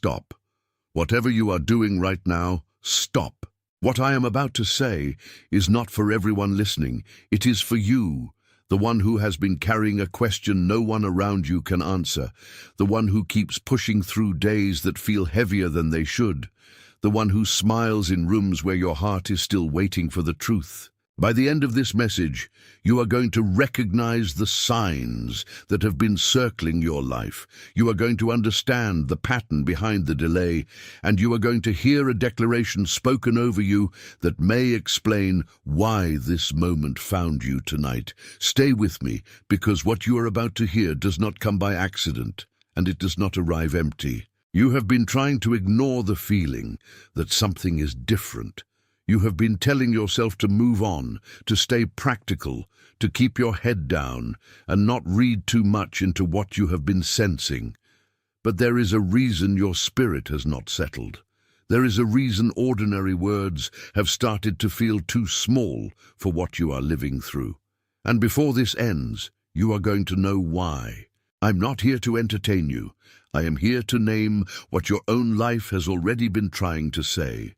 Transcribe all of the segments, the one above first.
stop. Whatever you are doing right now, stop. What I am about to say is not for everyone listening. It is for you, the one who has been carrying a question no one around you can answer, the one who keeps pushing through days that feel heavier than they should, the one who smiles in rooms where your heart is still waiting for the truth. By the end of this message, you are going to recognize the signs that have been circling your life. You are going to understand the pattern behind the delay, and you are going to hear a declaration spoken over you that may explain why this moment found you tonight. Stay with me, because what you are about to hear does not come by accident, and it does not arrive empty. You have been trying to ignore the feeling that something is different. You have been telling yourself to move on, to stay practical, to keep your head down, and not read too much into what you have been sensing. But there is a reason your spirit has not settled. There is a reason ordinary words have started to feel too small for what you are living through. And before this ends, you are going to know why. I'm not here to entertain you. I am here to name what your own life has already been trying to say.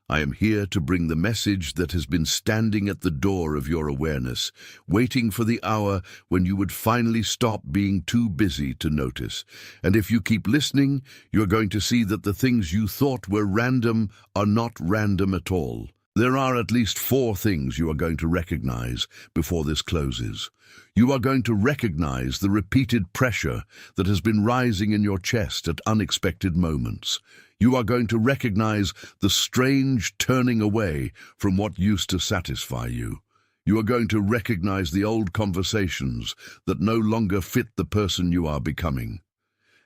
I am here to bring the message that has been standing at the door of your awareness, waiting for the hour when you would finally stop being too busy to notice. And if you keep listening, you are going to see that the things you thought were random are not random at all. There are at least 4 things you are going to recognize before this closes. You are going to recognize the repeated pressure that has been rising in your chest at unexpected moments. You are going to recognize the strange turning away from what used to satisfy you. You are going to recognize the old conversations that no longer fit the person you are becoming.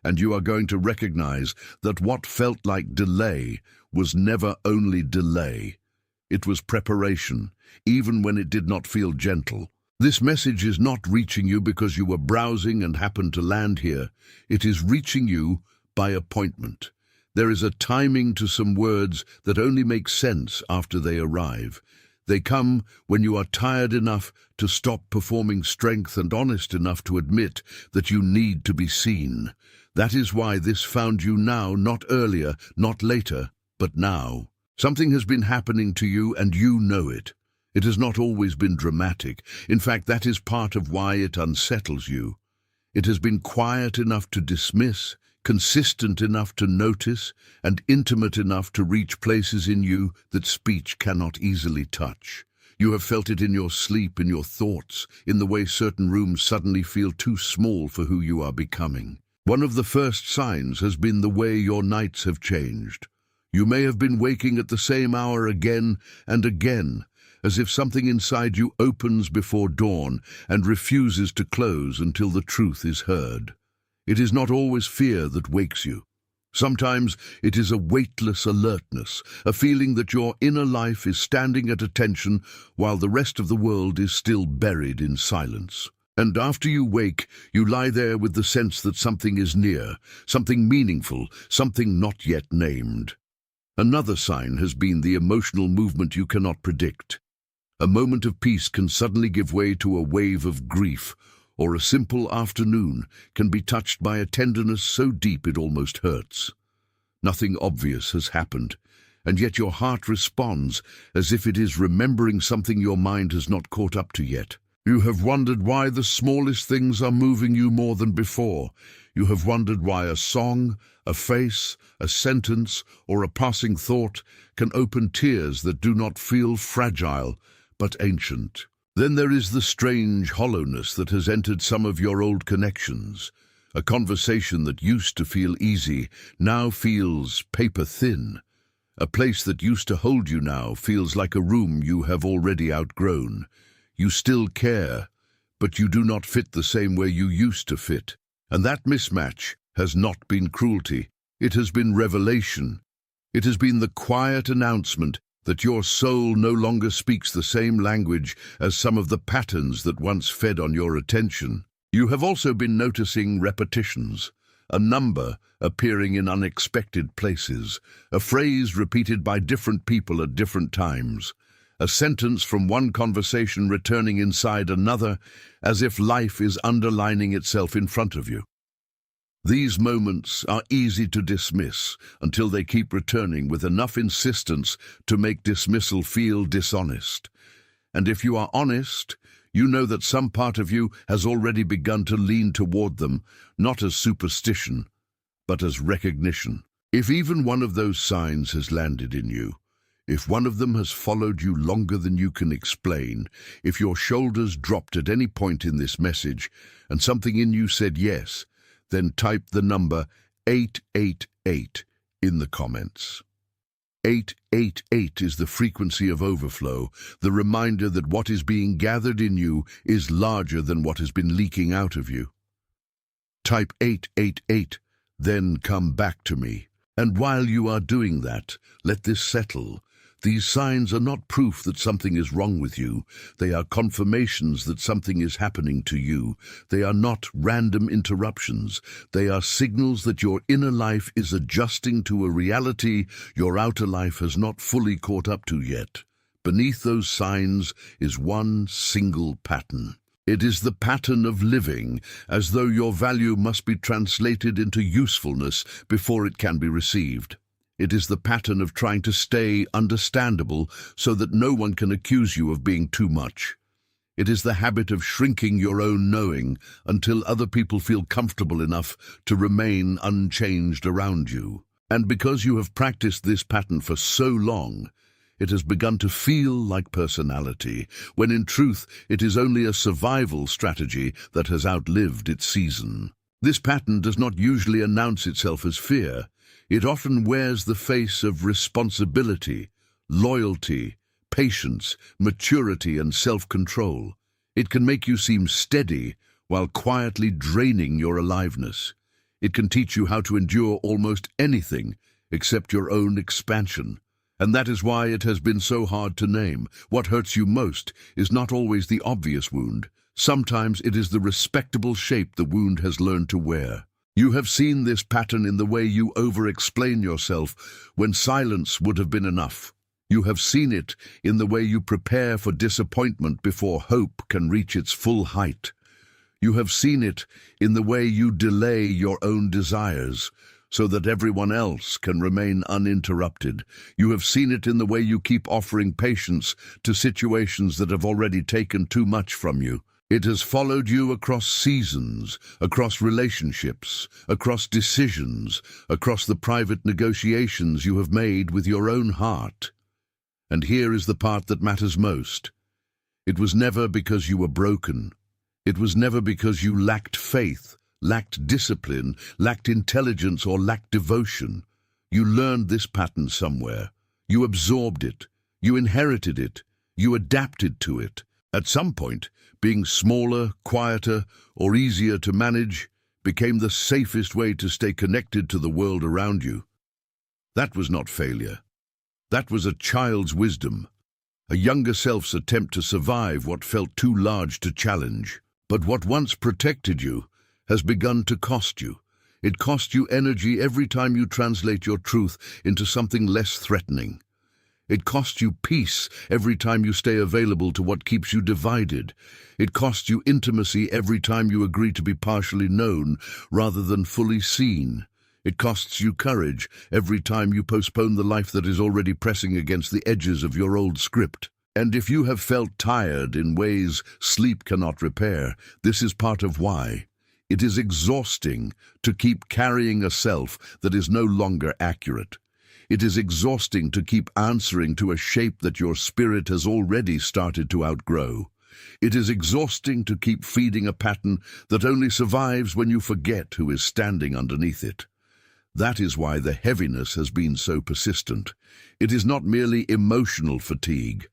And you are going to recognize that what felt like delay was never only delay. It was preparation, even when it did not feel gentle. This message is not reaching you because you were browsing and happened to land here. It is reaching you by appointment. There is a timing to some words that only make sense after they arrive. They come when you are tired enough to stop performing strength and honest enough to admit that you need to be seen. That is why this found you now, not earlier, not later, but now. Something has been happening to you and you know it. It has not always been dramatic. In fact, that is part of why it unsettles you. It has been quiet enough to dismiss, consistent enough to notice, and intimate enough to reach places in you that speech cannot easily touch. You have felt it in your sleep, in your thoughts, in the way certain rooms suddenly feel too small for who you are becoming. One of the first signs has been the way your nights have changed. You may have been waking at the same hour again and again, as if something inside you opens before dawn and refuses to close until the truth is heard. It is not always fear that wakes you. Sometimes it is a weightless alertness, a feeling that your inner life is standing at attention while the rest of the world is still buried in silence. And after you wake, you lie there with the sense that something is near, something meaningful, something not yet named. Another sign has been the emotional movement you cannot predict. A moment of peace can suddenly give way to a wave of grief, or a simple afternoon can be touched by a tenderness so deep it almost hurts. Nothing obvious has happened, and yet your heart responds as if it is remembering something your mind has not caught up to yet. You have wondered why the smallest things are moving you more than before. You have wondered why a song, a face, a sentence, or a passing thought can open tears that do not feel fragile, but ancient. Then there is the strange hollowness that has entered some of your old connections. A conversation that used to feel easy now feels paper-thin. A place that used to hold you now feels like a room you have already outgrown. You still care, but you do not fit the same way you used to fit. And that mismatch has not been cruelty. It has been revelation. It has been the quiet announcement that your soul no longer speaks the same language as some of the patterns that once fed on your attention. You have also been noticing repetitions, a number appearing in unexpected places, a phrase repeated by different people at different times, a sentence from one conversation returning inside another, as if life is underlining itself in front of you. These moments are easy to dismiss until they keep returning with enough insistence to make dismissal feel dishonest. And if you are honest, you know that some part of you has already begun to lean toward them, not as superstition, but as recognition. If even one of those signs has landed in you, if one of them has followed you longer than you can explain, if your shoulders dropped at any point in this message and something in you said yes, then type the number 888 in the comments. 888 is the frequency of overflow, the reminder that what is being gathered in you is larger than what has been leaking out of you. Type 888, then come back to me. And while you are doing that, let this settle. These signs are not proof that something is wrong with you. They are confirmations that something is happening to you. They are not random interruptions. They are signals that your inner life is adjusting to a reality your outer life has not fully caught up to yet. Beneath those signs is one single pattern. It is the pattern of living, as though your value must be translated into usefulness before it can be received. It is the pattern of trying to stay understandable so that no one can accuse you of being too much. It is the habit of shrinking your own knowing until other people feel comfortable enough to remain unchanged around you. And because you have practiced this pattern for so long, it has begun to feel like personality, when in truth it is only a survival strategy that has outlived its season. This pattern does not usually announce itself as fear. It often wears the face of responsibility, loyalty, patience, maturity, and self-control. It can make you seem steady while quietly draining your aliveness. It can teach you how to endure almost anything except your own expansion. And that is why it has been so hard to name. What hurts you most is not always the obvious wound. Sometimes it is the respectable shape the wound has learned to wear. You have seen this pattern in the way you over-explain yourself when silence would have been enough. You have seen it in the way you prepare for disappointment before hope can reach its full height. You have seen it in the way you delay your own desires so that everyone else can remain uninterrupted. You have seen it in the way you keep offering patience to situations that have already taken too much from you. It has followed you across seasons, across relationships, across decisions, across the private negotiations you have made with your own heart. And here is the part that matters most. It was never because you were broken. It was never because you lacked faith, lacked discipline, lacked intelligence, or lacked devotion. You learned this pattern somewhere. You absorbed it. You inherited it. You adapted to it. At some point, being smaller, quieter, or easier to manage became the safest way to stay connected to the world around you. That was not failure. That was a child's wisdom, a younger self's attempt to survive what felt too large to challenge. But what once protected you has begun to cost you. It costs you energy every time you translate your truth into something less threatening. It costs you peace every time you stay available to what keeps you divided. It costs you intimacy every time you agree to be partially known rather than fully seen. It costs you courage every time you postpone the life that is already pressing against the edges of your old script. And if you have felt tired in ways sleep cannot repair, this is part of why. It is exhausting to keep carrying a self that is no longer accurate. It is exhausting to keep answering to a shape that your spirit has already started to outgrow. It is exhausting to keep feeding a pattern that only survives when you forget who is standing underneath it. That is why the heaviness has been so persistent. It is not merely emotional fatigue.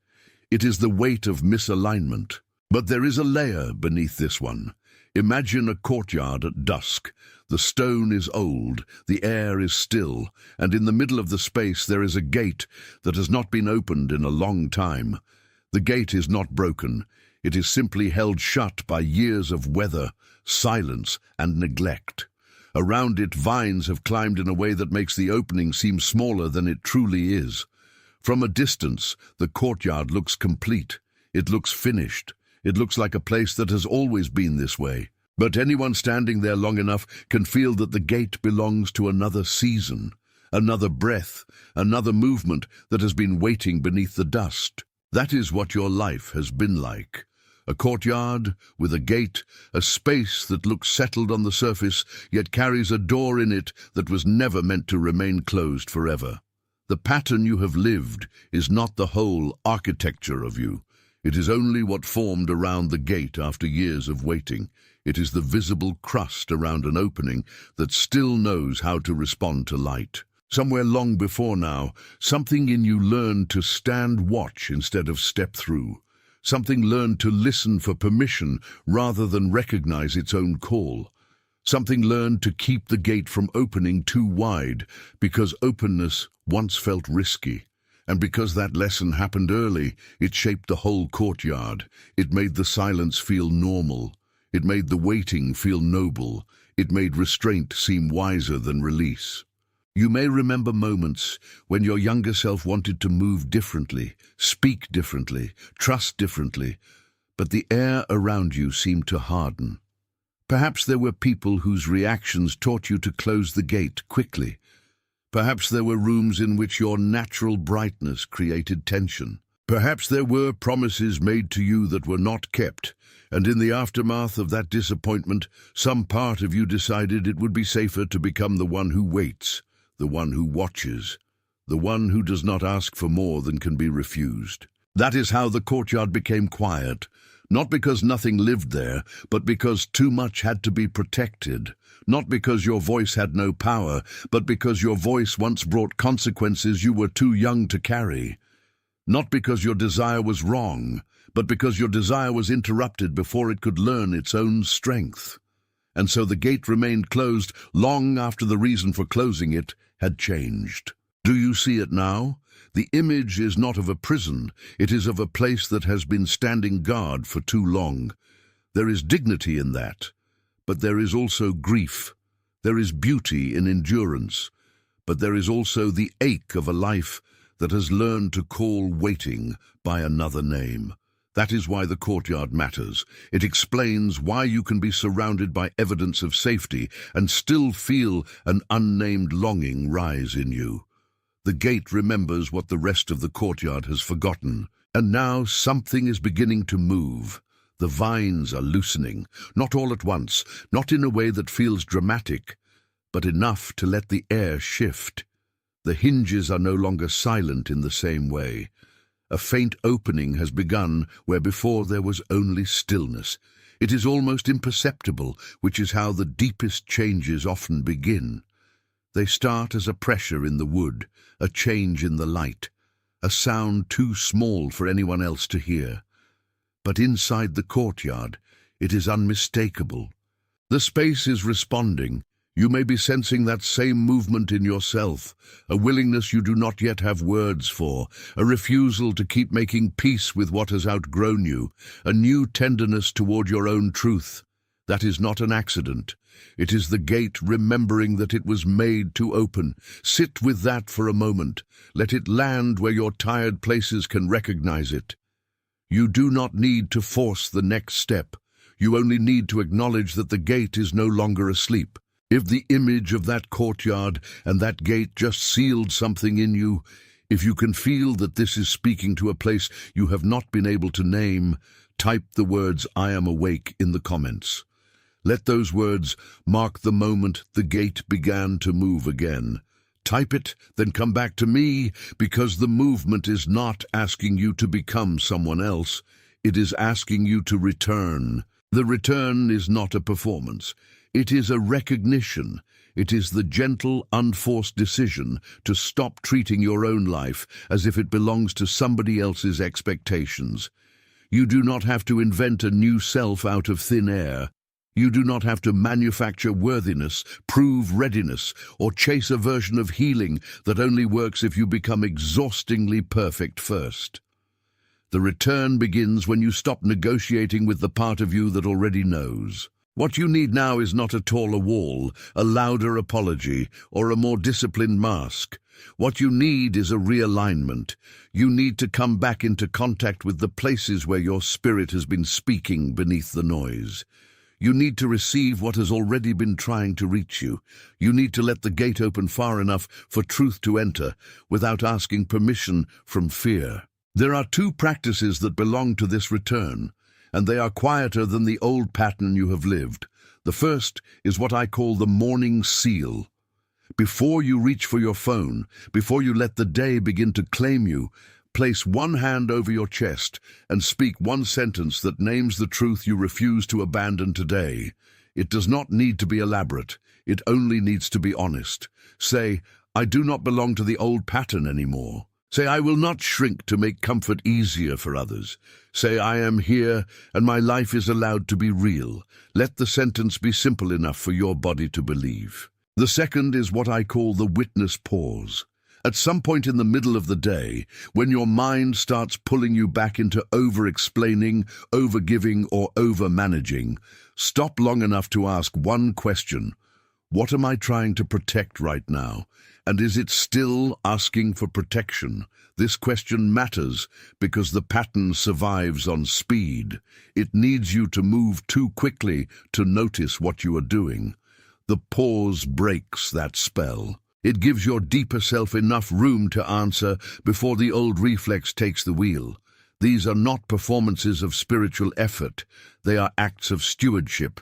It is the weight of misalignment. But there is a layer beneath this one. Imagine a courtyard at dusk. The stone is old, the air is still, and in the middle of the space there is a gate that has not been opened in a long time. The gate is not broken. It is simply held shut by years of weather, silence, and neglect. Around it, vines have climbed in a way that makes the opening seem smaller than it truly is. From a distance, the courtyard looks complete. It looks finished. It looks like a place that has always been this way. But anyone standing there long enough can feel that the gate belongs to another season, another breath, another movement that has been waiting beneath the dust. That is what your life has been like. A courtyard with a gate, a space that looks settled on the surface, yet carries a door in it that was never meant to remain closed forever. The pattern you have lived is not the whole architecture of you. It is only what formed around the gate after years of waiting. It is the visible crust around an opening that still knows how to respond to light. Somewhere long before now, something in you learned to stand watch instead of step through. Something learned to listen for permission rather than recognize its own call. Something learned to keep the gate from opening too wide because openness once felt risky. And because that lesson happened early, it shaped the whole courtyard. It made the silence feel normal. It made the waiting feel noble. It made restraint seem wiser than release. You may remember moments when your younger self wanted to move differently, speak differently, trust differently, but the air around you seemed to harden. Perhaps there were people whose reactions taught you to close the gate quickly. Perhaps there were rooms in which your natural brightness created tension. Perhaps there were promises made to you that were not kept, and in the aftermath of that disappointment, some part of you decided it would be safer to become the one who waits, the one who watches, the one who does not ask for more than can be refused. That is how the courtyard became quiet, not because nothing lived there, but because too much had to be protected. Not because your voice had no power, but because your voice once brought consequences you were too young to carry. Not because your desire was wrong, but because your desire was interrupted before it could learn its own strength. And so the gate remained closed long after the reason for closing it had changed. Do you see it now? The image is not of a prison, it is of a place that has been standing guard for too long. There is dignity in that, but there is also grief. There is beauty in endurance, but there is also the ache of a life that has learned to call waiting by another name. That is why the courtyard matters. It explains why you can be surrounded by evidence of safety and still feel an unnamed longing rise in you. The gate remembers what the rest of the courtyard has forgotten, and now something is beginning to move. The vines are loosening, not all at once, not in a way that feels dramatic, but enough to let the air shift. The hinges are no longer silent in the same way. A faint opening has begun where before there was only stillness. It is almost imperceptible, which is how the deepest changes often begin. They start as a pressure in the wood, a change in the light, a sound too small for anyone else to hear. But inside the courtyard, it is unmistakable. The space is responding. You may be sensing that same movement in yourself, a willingness you do not yet have words for, a refusal to keep making peace with what has outgrown you, a new tenderness toward your own truth. That is not an accident. It is the gate remembering that it was made to open. Sit with that for a moment. Let it land where your tired places can recognize it. You do not need to force the next step. You only need to acknowledge that the gate is no longer asleep. If the image of that courtyard and that gate just sealed something in you, if you can feel that this is speaking to a place you have not been able to name, type the words "I am awake" in the comments. Let those words mark the moment the gate began to move again. Type it, then come back to me, because the movement is not asking you to become someone else. It is asking you to return. The return is not a performance. It is a recognition. It is the gentle, unforced decision to stop treating your own life as if it belongs to somebody else's expectations. You do not have to invent a new self out of thin air. You do not have to manufacture worthiness, prove readiness, or chase a version of healing that only works if you become exhaustingly perfect first. The return begins when you stop negotiating with the part of you that already knows. What you need now is not a taller wall, a louder apology, or a more disciplined mask. What you need is a realignment. You need to come back into contact with the places where your spirit has been speaking beneath the noise. You need to receive what has already been trying to reach you. You need to let the gate open far enough for truth to enter without asking permission from fear. There are two practices that belong to this return, and they are quieter than the old pattern you have lived. The first is what I call the morning seal. Before you reach for your phone, before you let the day begin to claim you, place one hand over your chest and speak one sentence that names the truth you refuse to abandon today. It does not need to be elaborate. It only needs to be honest. Say, I do not belong to the old pattern anymore. Say, I will not shrink to make comfort easier for others. Say, I am here and my life is allowed to be real. Let the sentence be simple enough for your body to believe. The second is what I call the witness pause. At some point in the middle of the day, when your mind starts pulling you back into over-explaining, over-giving, or over-managing, stop long enough to ask one question. What am I trying to protect right now? And is it still asking for protection? This question matters because the pattern survives on speed. It needs you to move too quickly to notice what you are doing. The pause breaks that spell. It gives your deeper self enough room to answer before the old reflex takes the wheel. These are not performances of spiritual effort. They are acts of stewardship.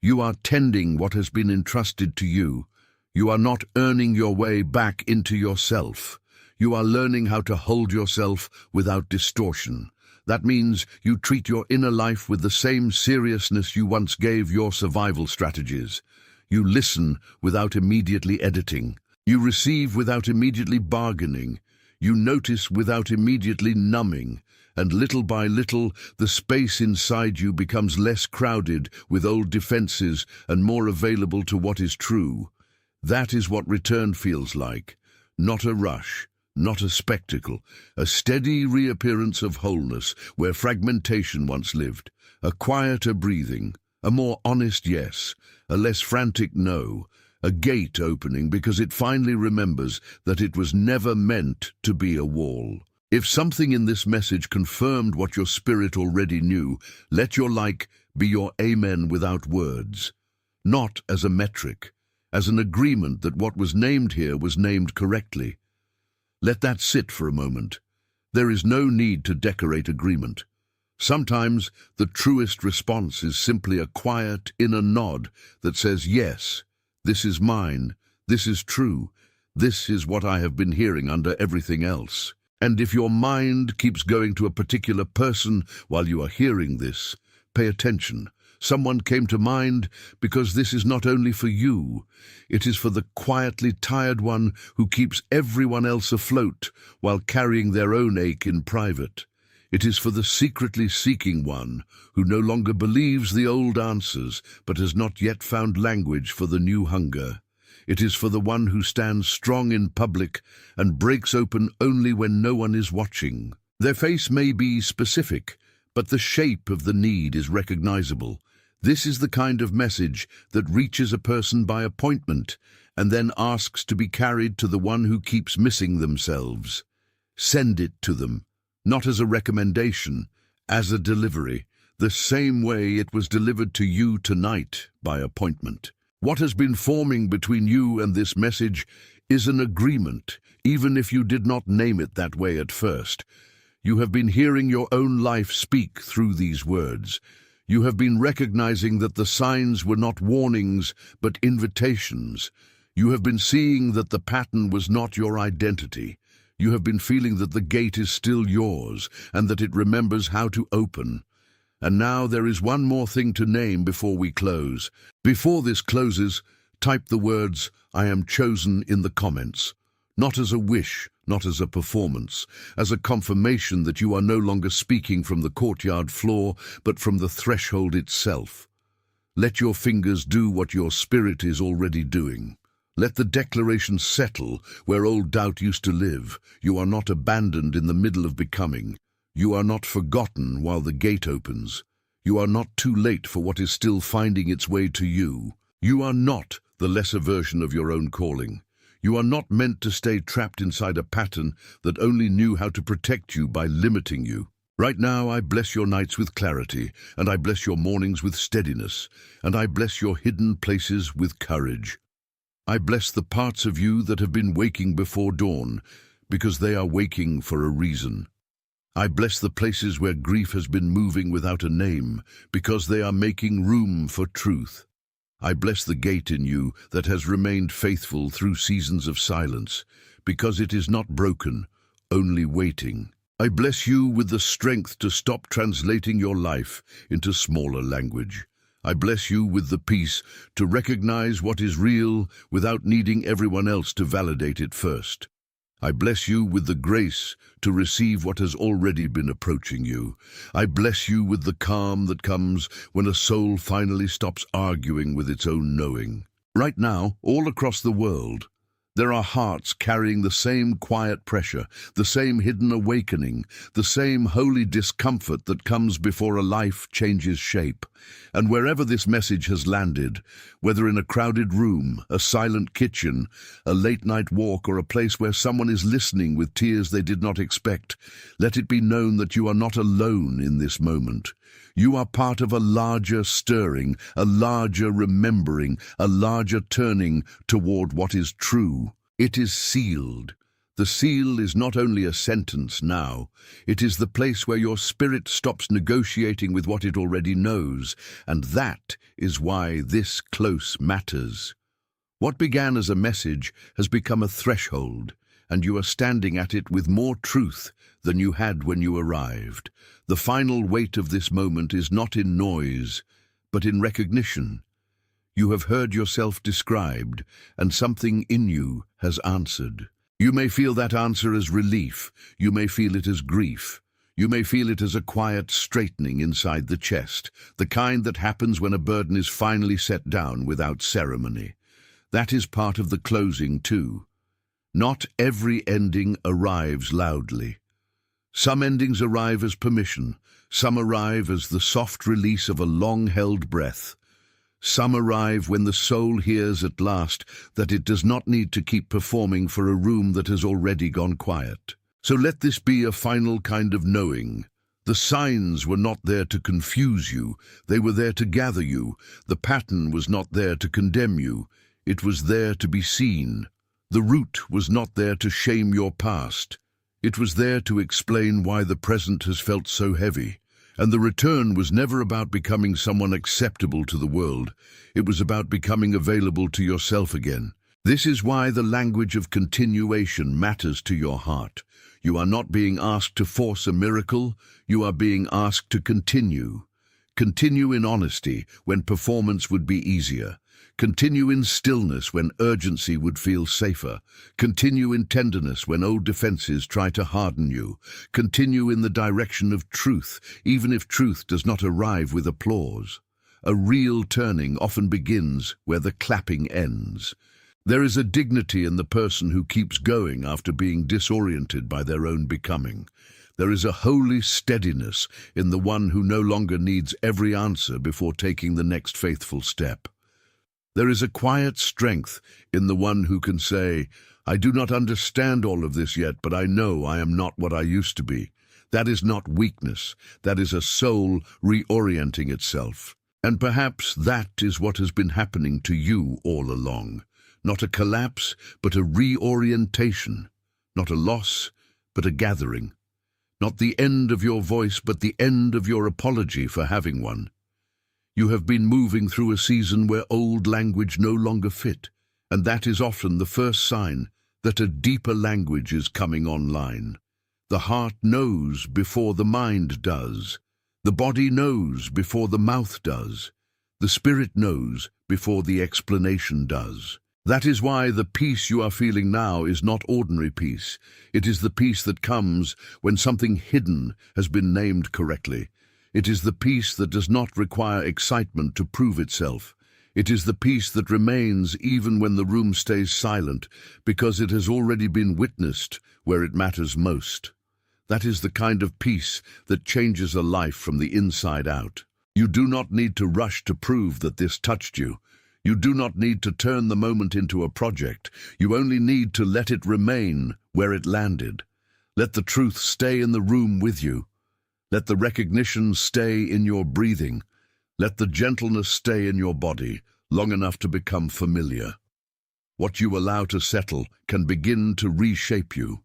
You are tending what has been entrusted to you. You are not earning your way back into yourself. You are learning how to hold yourself without distortion. That means you treat your inner life with the same seriousness you once gave your survival strategies. You listen without immediately editing. You receive without immediately bargaining. You notice without immediately numbing. And little by little, the space inside you becomes less crowded with old defenses and more available to what is true. That is what return feels like. Not a rush, not a spectacle, a steady reappearance of wholeness where fragmentation once lived, a quieter breathing, a more honest yes, a less frantic no, a gate opening because it finally remembers that it was never meant to be a wall. If something in this message confirmed what your spirit already knew, let your like be your amen without words. Not as a metric, as an agreement that what was named here was named correctly. Let that sit for a moment. There is no need to decorate agreement. Sometimes the truest response is simply a quiet inner nod that says, yes, this is mine, this is true, this is what I have been hearing under everything else. And if your mind keeps going to a particular person while you are hearing this, pay attention. Someone came to mind because this is not only for you, it is for the quietly tired one who keeps everyone else afloat while carrying their own ache in private. It is for the secretly seeking one who no longer believes the old answers but has not yet found language for the new hunger. It is for the one who stands strong in public and breaks open only when no one is watching. Their face may be specific, but the shape of the need is recognizable. This is the kind of message that reaches a person by appointment and then asks to be carried to the one who keeps missing themselves. Send it to them. Not as a recommendation, as a delivery, the same way it was delivered to you tonight by appointment. What has been forming between you and this message is an agreement, even if you did not name it that way at first. You have been hearing your own life speak through these words. You have been recognizing that the signs were not warnings, but invitations. You have been seeing that the pattern was not your identity. You have been feeling that the gate is still yours and that it remembers how to open. And now there is one more thing to name before we close. Before this closes, type the words, I am chosen in the comments. Not as a wish, not as a performance, as a confirmation that you are no longer speaking from the courtyard floor, but from the threshold itself. Let your fingers do what your spirit is already doing. Let the declaration settle where old doubt used to live. You are not abandoned in the middle of becoming. You are not forgotten while the gate opens. You are not too late for what is still finding its way to you. You are not the lesser version of your own calling. You are not meant to stay trapped inside a pattern that only knew how to protect you by limiting you. Right now I bless your nights with clarity, and I bless your mornings with steadiness, and I bless your hidden places with courage. I bless the parts of you that have been waking before dawn, because they are waking for a reason. I bless the places where grief has been moving without a name, because they are making room for truth. I bless the gate in you that has remained faithful through seasons of silence, because it is not broken, only waiting. I bless you with the strength to stop translating your life into smaller language. I bless you with the peace to recognize what is real without needing everyone else to validate it first. I bless you with the grace to receive what has already been approaching you. I bless you with the calm that comes when a soul finally stops arguing with its own knowing. Right now, all across the world, there are hearts carrying the same quiet pressure, the same hidden awakening, the same holy discomfort that comes before a life changes shape. And wherever this message has landed, whether in a crowded room, a silent kitchen, a late-night walk, or a place where someone is listening with tears they did not expect, let it be known that you are not alone in this moment. You are part of a larger stirring, a larger remembering, a larger turning toward what is true. It is sealed. The seal is not only a sentence now, it is the place where your spirit stops negotiating with what it already knows, and that is why this close matters. What began as a message has become a threshold, and you are standing at it with more truth than you had when you arrived. The final weight of this moment is not in noise, but in recognition. You have heard yourself described, and something in you has answered. You may feel that answer as relief. You may feel it as grief. You may feel it as a quiet straightening inside the chest, the kind that happens when a burden is finally set down without ceremony. That is part of the closing too. Not every ending arrives loudly. Some endings arrive as permission. Some arrive as the soft release of a long-held breath. Some arrive when the soul hears at last that it does not need to keep performing for a room that has already gone quiet. So let this be a final kind of knowing. The signs were not there to confuse you. They were there to gather you. The pattern was not there to condemn you. It was there to be seen. The root was not there to shame your past. It was there to explain why the present has felt so heavy. And the return was never about becoming someone acceptable to the world. It was about becoming available to yourself again. This is why the language of continuation matters to your heart. You are not being asked to force a miracle. You are being asked to continue. Continue in honesty when performance would be easier. Continue in stillness when urgency would feel safer. Continue in tenderness when old defenses try to harden you. Continue in the direction of truth, even if truth does not arrive with applause. A real turning often begins where the clapping ends. There is a dignity in the person who keeps going after being disoriented by their own becoming. There is a holy steadiness in the one who no longer needs every answer before taking the next faithful step. There is a quiet strength in the one who can say, I do not understand all of this yet, but I know I am not what I used to be. That is not weakness. That is a soul reorienting itself. And perhaps that is what has been happening to you all along. Not a collapse, but a reorientation. Not a loss, but a gathering. Not the end of your voice, but the end of your apology for having one. You have been moving through a season where old language no longer fit, and that is often the first sign that a deeper language is coming online. The heart knows before the mind does. The body knows before the mouth does. The spirit knows before the explanation does. That is why the peace you are feeling now is not ordinary peace. It is the peace that comes when something hidden has been named correctly. It is the peace that does not require excitement to prove itself. It is the peace that remains even when the room stays silent, because it has already been witnessed where it matters most. That is the kind of peace that changes a life from the inside out. You do not need to rush to prove that this touched you. You do not need to turn the moment into a project. You only need to let it remain where it landed. Let the truth stay in the room with you. Let the recognition stay in your breathing. Let the gentleness stay in your body long enough to become familiar. What you allow to settle can begin to reshape you.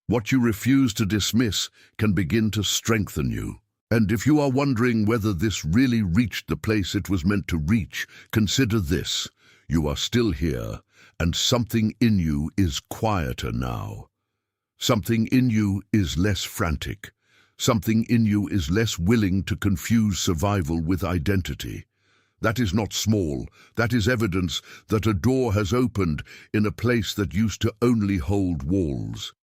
What you refuse to dismiss can begin to strengthen you. And if you are wondering whether this really reached the place it was meant to reach, consider this. You are still here, and something in you is quieter now. Something in you is less frantic. Something in you is less willing to confuse survival with identity. That is not small. That is evidence that a door has opened in a place that used to only hold walls.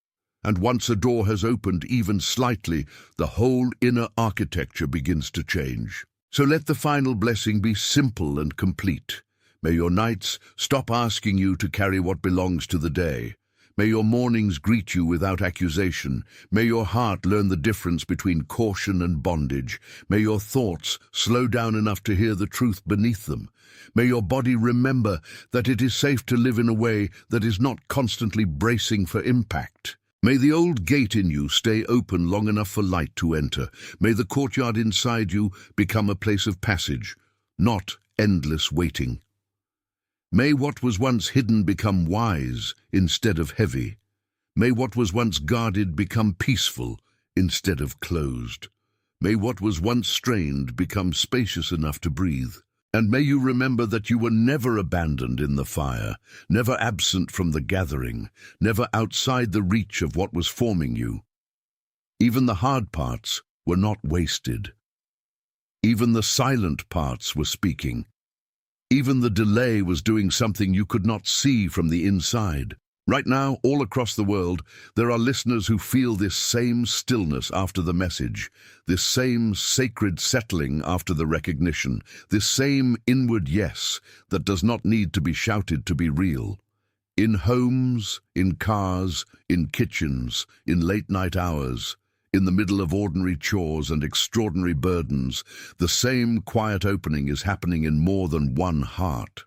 And once a door has opened even slightly, the whole inner architecture begins to change. So let the final blessing be simple and complete. May your nights stop asking you to carry what belongs to the day. May your mornings greet you without accusation. May your heart learn the difference between caution and bondage. May your thoughts slow down enough to hear the truth beneath them. May your body remember that it is safe to live in a way that is not constantly bracing for impact. May the old gate in you stay open long enough for light to enter. May the courtyard inside you become a place of passage, not endless waiting. May what was once hidden become wise instead of heavy. May what was once guarded become peaceful instead of closed. May what was once strained become spacious enough to breathe. And may you remember that you were never abandoned in the fire, never absent from the gathering, never outside the reach of what was forming you. Even the hard parts were not wasted. Even the silent parts were speaking. Even the delay was doing something you could not see from the inside. Right now, all across the world, there are listeners who feel this same stillness after the message, this same sacred settling after the recognition, this same inward yes that does not need to be shouted to be real. In homes, in cars, in kitchens, in late-night hours, in the middle of ordinary chores and extraordinary burdens, the same quiet opening is happening in more than one heart.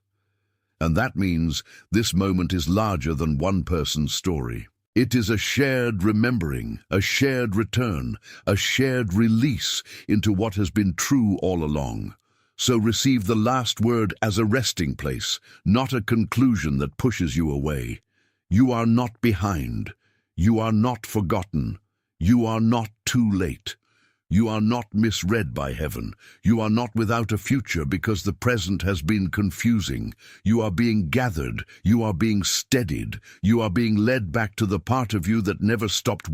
And that means this moment is larger than one person's story. It is a shared remembering, a shared return, a shared release into what has been true all along. So receive the last word as a resting place, not a conclusion that pushes you away. You are not behind. You are not forgotten. You are not too late. You are not misread by heaven. You are not without a future because the present has been confusing. You are being gathered. You are being steadied. You are being led back to the part of you that never stopped